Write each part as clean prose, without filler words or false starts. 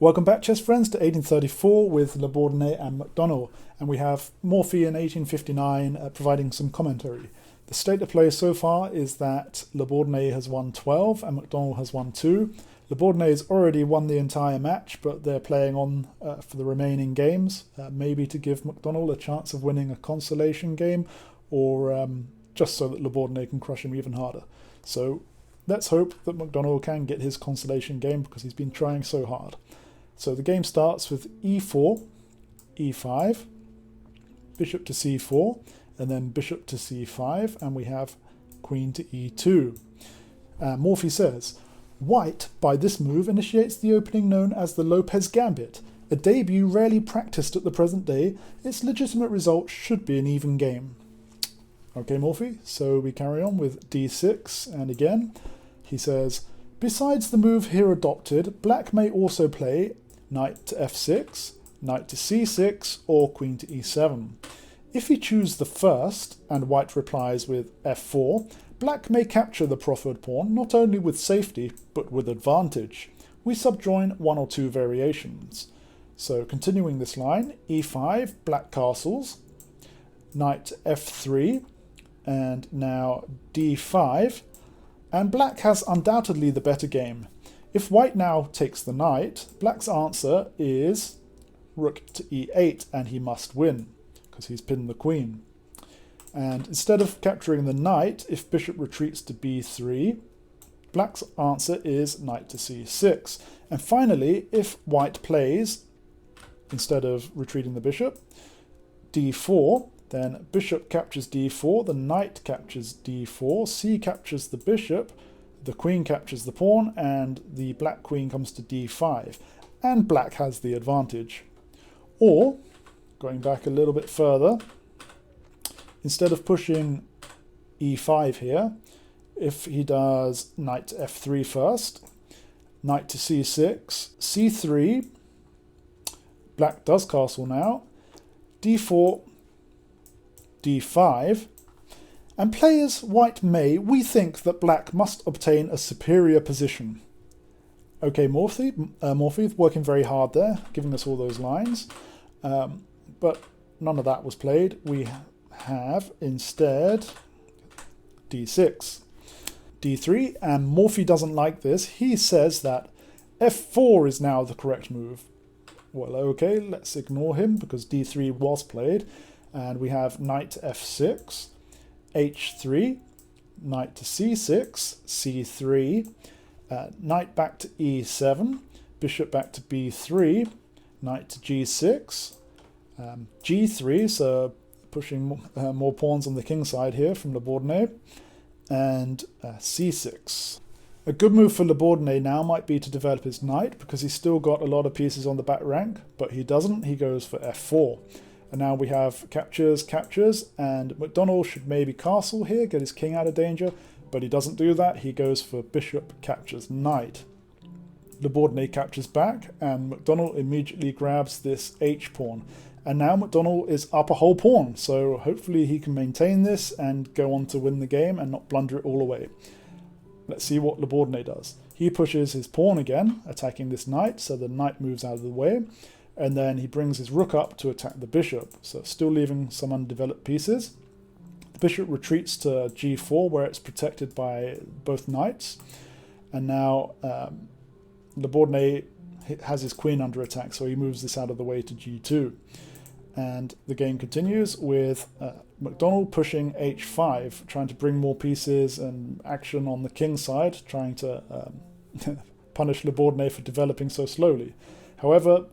Welcome back, chess friends, to 1834 with Bourdonnais and McDonnell, and we have Morphy in 1859 providing some commentary. The state of play so far is that Bourdonnais has won 12 and McDonnell has won 2. Bourdonnais has already won the entire match, but they're playing on for the remaining games, maybe to give McDonnell a chance of winning a consolation game, or just so that Bourdonnais can crush him even harder. So let's hope that McDonnell can get his consolation game because he's been trying so hard. So the game starts with e4, e5, bishop to c4, and then bishop to c5, and we have queen to e2. Morphy says, White, by this move, initiates the opening known as the Lopez Gambit, a debut rarely practiced at the present day. Its legitimate result should be an even game. Okay, Morphy, so we carry on with d6, and again, he says, besides the move here adopted, black may also play knight to f6, knight to c6, or queen to e7. If he chooses the first, and white replies with f4, black may capture the proffered pawn not only with safety, but with advantage. We subjoin one or two variations. So continuing this line, e5, black castles, knight to f3, and now d5, and black has undoubtedly the better game. If white now takes the knight, black's answer is rook to e8, and he must win, because he's pinned the queen. And instead of capturing the knight, if bishop retreats to b3, black's answer is knight to c6. And finally, if white plays, instead of retreating the bishop, d4, then bishop captures d4, the knight captures d4, c captures the bishop, the queen captures the pawn, and the black queen comes to d5, and black has the advantage. Or, going back a little bit further, instead of pushing e5 here, if he does knight to f3 first, knight to c6, c3, black does castle now, d4, d5, and play as white may, we think that black must obtain a superior position. Okay, Morphy working very hard there, giving us all those lines, but none of that was played. We have instead d6, d3, and Morphy doesn't like this. He says that f4 is now the correct move. Well, okay, let's ignore him because d3 was played, and we have knight to f6, h3, knight to c6, c3, knight back to e7, bishop back to b3, knight to g6, g3, so pushing more pawns on the king side here from Bourdonnais, and c6. A good move for Bourdonnais now might be to develop his knight because he's still got a lot of pieces on the back rank, but he doesn't. He goes for f4. And now we have captures, and McDonnell should maybe castle here, get his king out of danger, but he doesn't do that. He goes for bishop captures knight. Bourdonnais captures back, and McDonnell immediately grabs this h-pawn. And now McDonnell is up a whole pawn, so hopefully he can maintain this and go on to win the game and not blunder it all away. Let's see what Bourdonnais does. He pushes his pawn again, attacking this knight, so the knight moves out of the way. And then he brings his rook up to attack the bishop, so still leaving some undeveloped pieces. The bishop retreats to g4, where it's protected by both knights. And now Bourdonnais has his queen under attack, so he moves this out of the way to g2. And the game continues with McDonnell pushing h5, trying to bring more pieces and action on the king side, trying to punish Bourdonnais for developing so slowly. However,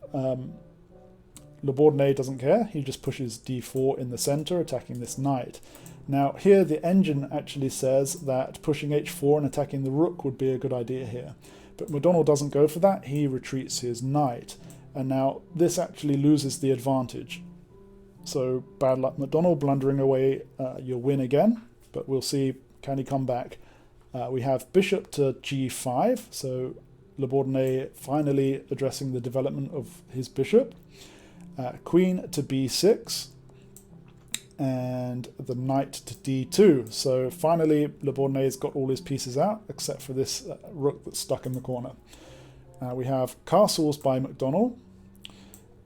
Bourdonnais doesn't care. He just pushes d4 in the center, attacking this knight. Now, here the engine actually says that pushing h4 and attacking the rook would be a good idea here. But McDonnell doesn't go for that. He retreats his knight. And now this actually loses the advantage. So bad luck, McDonnell, blundering away your win again. But we'll see, can he come back? We have bishop to g5, so Bourdonnais finally addressing the development of his bishop. Queen to b6, and the knight to d2. So finally, Bourdonnais's got all his pieces out, except for this rook that's stuck in the corner. We have castles by McDonnell,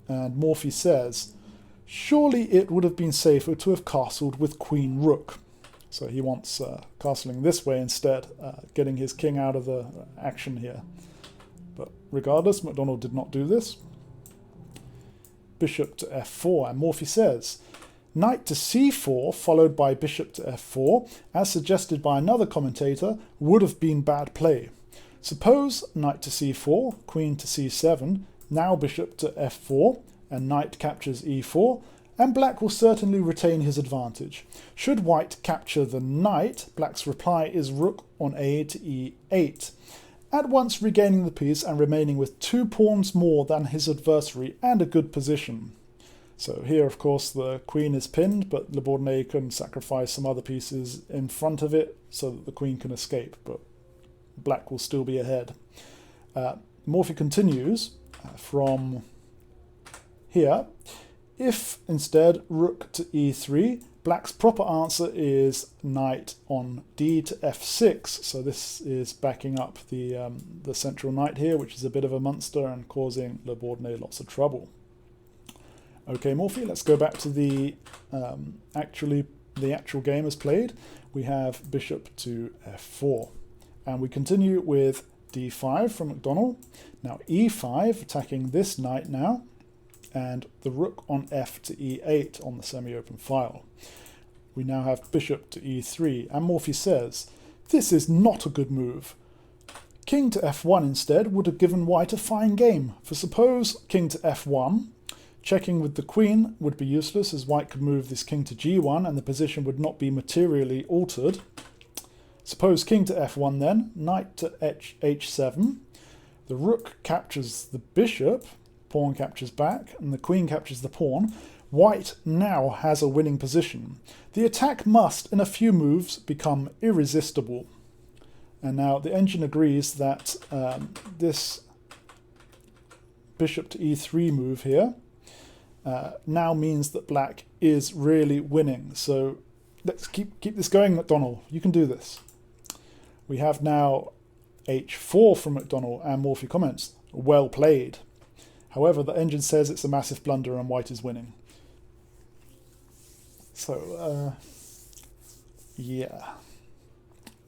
and Morphy says, surely it would have been safer to have castled with queen rook. So he wants castling this way instead, getting his king out of the action here. But regardless, McDonnell did not do this. Bishop to f4, and Morphy says, knight to c4 followed by bishop to f4, as suggested by another commentator, would have been bad play. Suppose knight to c4, queen to c7, now bishop to f4, and knight captures e4, and black will certainly retain his advantage. Should white capture the knight, black's reply is rook on a to e8, at once regaining the piece and remaining with 2 pawns more than his adversary and a good position. So here, of course, the queen is pinned, but Bourdonnais can sacrifice some other pieces in front of it so that the queen can escape, but black will still be ahead. Morphy continues from here. If instead rook to e3, black's proper answer is knight on d to f6. So this is backing up the central knight here, which is a bit of a monster and causing Bourdonnais lots of trouble. Okay, Morphy, let's go back to the actual game as played. We have bishop to f4, and we continue with d5 from McDonnell. Now e5, attacking this knight now, and the rook on f to e8 on the semi-open file. We now have bishop to e3, and Morphy says, this is not a good move. King to f1 instead would have given white a fine game, for suppose king to f1, checking with the queen would be useless as white could move this king to g1 and the position would not be materially altered. Suppose king to f1 then, knight to h7, the rook captures the bishop, pawn captures back, and the queen captures the pawn. White now has a winning position. The attack must, in a few moves, become irresistible. And now the engine agrees that this bishop to e3 move here now means that black is really winning. So let's keep this going, McDonnell. You can do this. We have now h4 from McDonnell, and Morphy comments, well played. However, the engine says it's a massive blunder and white is winning. So, yeah.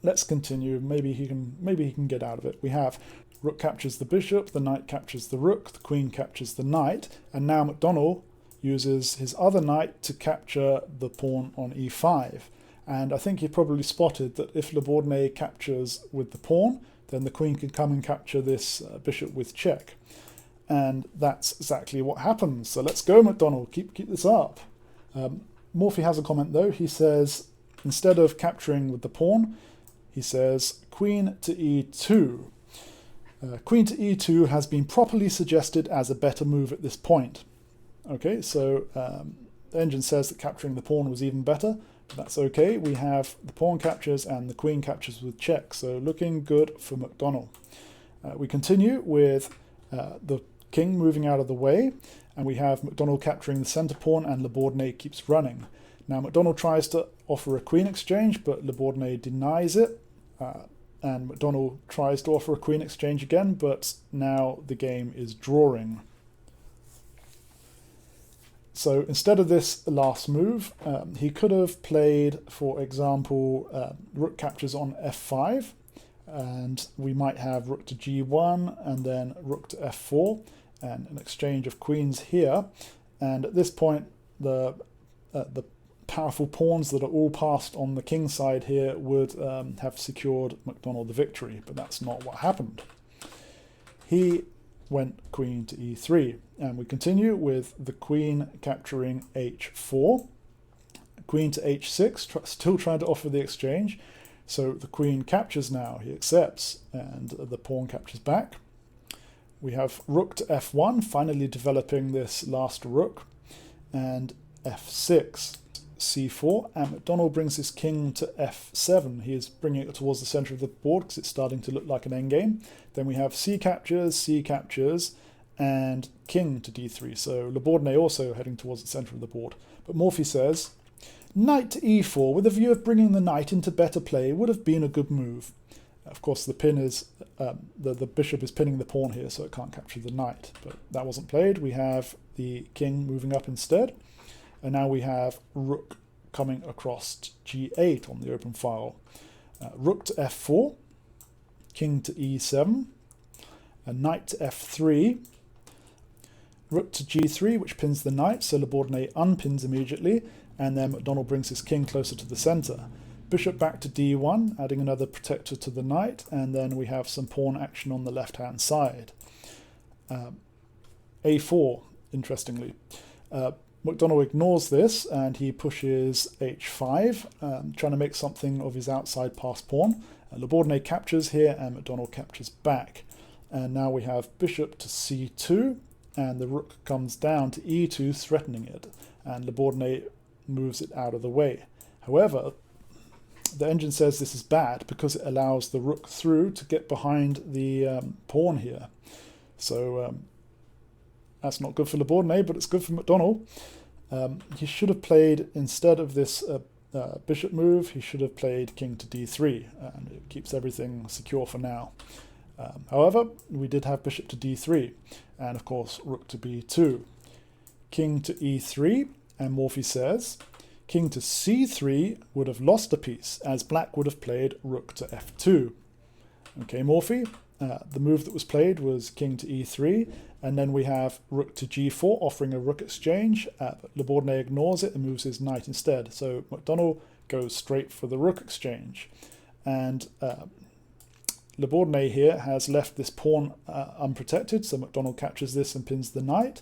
Let's continue. Maybe he can get out of it. We have rook captures the bishop, the knight captures the rook, the queen captures the knight, and now McDonnell uses his other knight to capture the pawn on e5. And I think he probably spotted that if Bourdonnais captures with the pawn, then the queen can come and capture this bishop with check. And that's exactly what happens. So let's go, McDonnell. Keep this up. Morphy has a comment though. He says, instead of capturing with the pawn, he says queen to e2. Queen to e2 has been properly suggested as a better move at this point. Okay, so the engine says that capturing the pawn was even better, but that's okay. We have the pawn captures and the queen captures with check, so looking good for McDonnell. We continue with the king moving out of the way, and we have McDonnell capturing the centre pawn and Bourdonnais keeps running. Now McDonnell tries to offer a queen exchange, but Bourdonnais denies it, and McDonnell tries to offer a queen exchange again, but now the game is drawing. So instead of this last move, he could have played, for example, rook captures on f5, and we might have rook to g1 and then rook to f4, and an exchange of queens here. And at this point, the powerful pawns that are all passed on the king side here would have secured McDonnell the victory, but that's not what happened. He went queen to e3, and we continue with the queen capturing h4, queen to h6, still trying to offer the exchange. So the queen captures now, he accepts, and the pawn captures back. We have rook to f1, finally developing this last rook, and f6, c4, and McDonnell brings his king to f7. He is bringing it towards the centre of the board because it's starting to look like an endgame. Then we have c captures, and king to d3. So Bourdonnais also heading towards the centre of the board. But Morphy says, knight to e4 with a view of bringing the knight into better play would have been a good move. Of course, the pin is the bishop is pinning the pawn here, so it can't capture the knight. But that wasn't played. We have the king moving up instead, and now we have rook coming across to g8 on the open file. Rook to f4, king to e7, a knight to f3, rook to g3, which pins the knight, so Labourdonnais unpins immediately, and then McDonnell brings his king closer to the center. Bishop back to d1, adding another protector to the knight, and then we have some pawn action on the left-hand side. a4, interestingly. McDonnell ignores this, and he pushes h5, trying to make something of his outside pass pawn. Labourdonnais captures here, and McDonnell captures back. And now we have bishop to c2, and the rook comes down to e2, threatening it, and Labourdonnais moves it out of the way. However, the engine says this is bad because it allows the rook through to get behind the pawn here. So that's not good for Labourdonnais, but it's good for McDonnell. He should have played, instead of this bishop move, he should have played king to d3, and it keeps everything secure for now. However, we did have bishop to d3, and of course rook to b2. King to e3, and Morphy says king to c3 would have lost a piece, as black would have played rook to f2. Okay, Morphy, the move that was played was king to e3, and then we have rook to g4, offering a rook exchange. But Labourdonnais ignores it and moves his knight instead. So McDonnell goes straight for the rook exchange. And Labourdonnais here has left this pawn unprotected, so McDonnell captures this and pins the knight.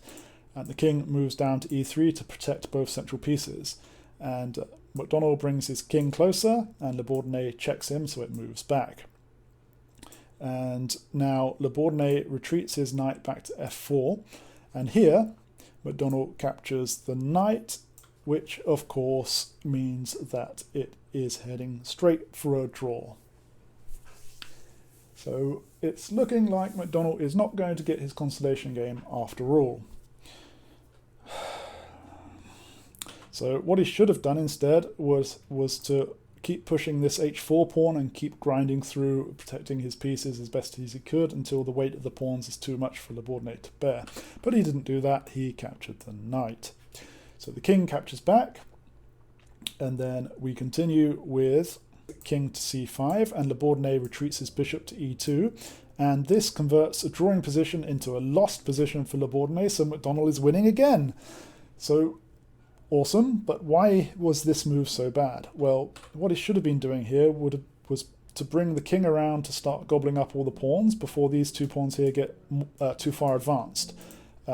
And the king moves down to e3 to protect both central pieces. And McDonnell brings his king closer, and Labourdonnais checks him, so it moves back. And now Labourdonnais retreats his knight back to f4, and here McDonnell captures the knight, which of course means that it is heading straight for a draw. So it's looking like McDonnell is not going to get his consolation game after all. So what he should have done instead was to keep pushing this h4 pawn and keep grinding through, protecting his pieces as best as he could until the weight of the pawns is too much for Labourdonnais to bear. But he didn't do that, he captured the knight. So the king captures back, and then we continue with king to c5, and Labourdonnais retreats his bishop to e2, and this converts a drawing position into a lost position for Labourdonnais, so McDonnell is winning again. So awesome, but why was this move so bad? Well, what he should have been doing here was to bring the king around to start gobbling up all the pawns before these two pawns here get too far advanced.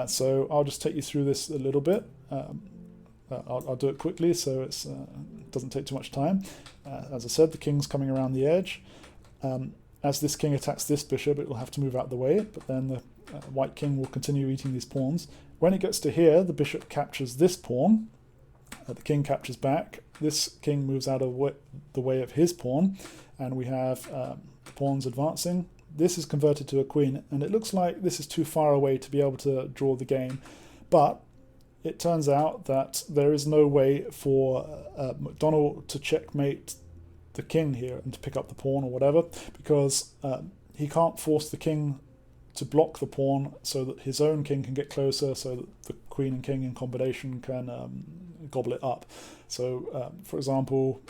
So I'll just take you through this a little bit. I'll do it quickly so it doesn't take too much time. As I said, the king's coming around the edge. As this king attacks this bishop, it will have to move out of the way, but then the white king will continue eating these pawns. When it gets to here, the bishop captures this pawn. The king captures back. This king moves out of the way of his pawn, and we have pawns advancing. This is converted to a queen, and it looks like this is too far away to be able to draw the game, but it turns out that there is no way for McDonnell to checkmate the king here and to pick up the pawn or whatever, because he can't force the king to block the pawn so that his own king can get closer, so that the queen and king in combination can gobble it up. So, for example,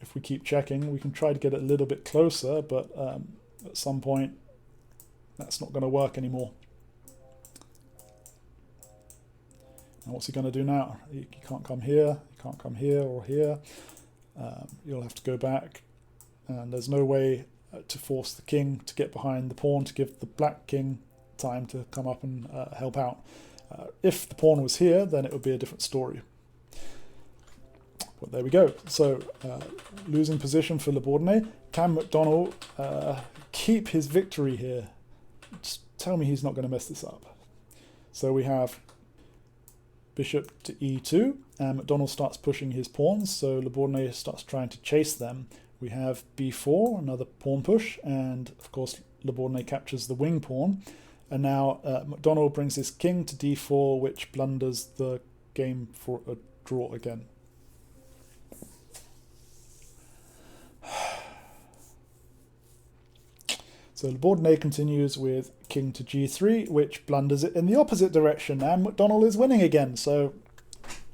if we keep checking, we can try to get it a little bit closer, but at some point that's not going to work anymore. Now what's he going to do now? He can't come here, he can't come here or here. You'll have to go back, and there's no way to force the king to get behind the pawn to give the black king time to come up and help out. If the pawn was here, then it would be a different story. But there we go. So losing position for Labourdonnais. Can McDonnell keep his victory here? Just tell me he's not going to mess this up. So we have bishop to e2, and McDonnell starts pushing his pawns, so Labourdonnais starts trying to chase them. We have b4, another pawn push, and of course Labourdonnais captures the wing pawn. And now McDonnell brings his king to d4, which blunders the game for a draw again. So Bourdonnais continues with king to g3, which blunders it in the opposite direction, and McDonnell is winning again. So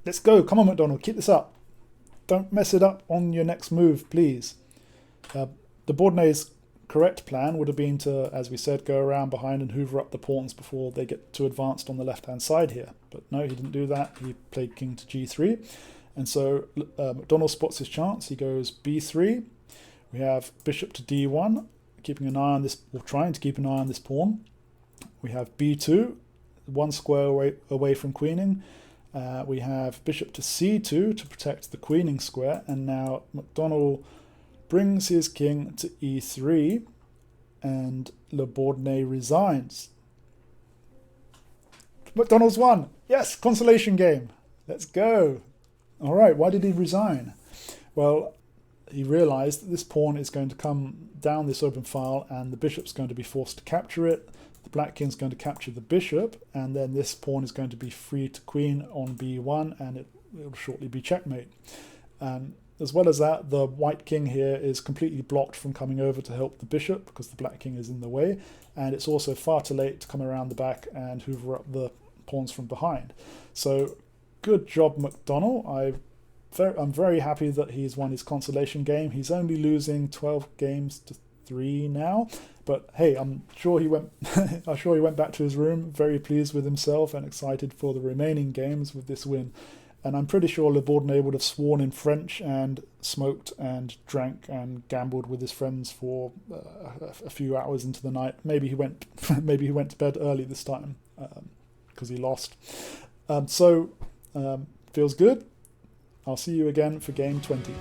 let's go. Come on, McDonnell, keep this up. Don't mess it up on your next move, please. The Bourdonnais' correct plan would have been to, as we said, go around behind and hoover up the pawns before they get too advanced on the left-hand side here. But no, he didn't do that. He played king to g3. And so McDonnell spots his chance. He goes b3. We have bishop to d1, keeping an eye on this, or trying to keep an eye on this pawn. We have b2, one square away from queening. We have bishop to c2 to protect the queening square. And now McDonnell brings his king to e3, and Bourdonnais resigns. McDonnell's won. Yes, consolation game. Let's go. All right, why did he resign? Well, he realized that this pawn is going to come down this open file and the bishop's going to be forced to capture it. The black king's going to capture the bishop, and then this pawn is going to be free to queen on b1, and it will shortly be checkmate. As well as that, the white king here is completely blocked from coming over to help the bishop because the black king is in the way, and it's also far too late to come around the back and hoover up the pawns from behind. So good job, McDonnell. I'm very happy that he's won his consolation game. He's only losing 12 games to 3 now, but hey, I'm sure he went back to his room very pleased with himself and excited for the remaining games with this win. And I'm pretty sure Bourdonnais would have sworn in French and smoked and drank and gambled with his friends for a few hours into the night. Maybe he went to bed early this time because he lost. Feels good. I'll see you again for game 20.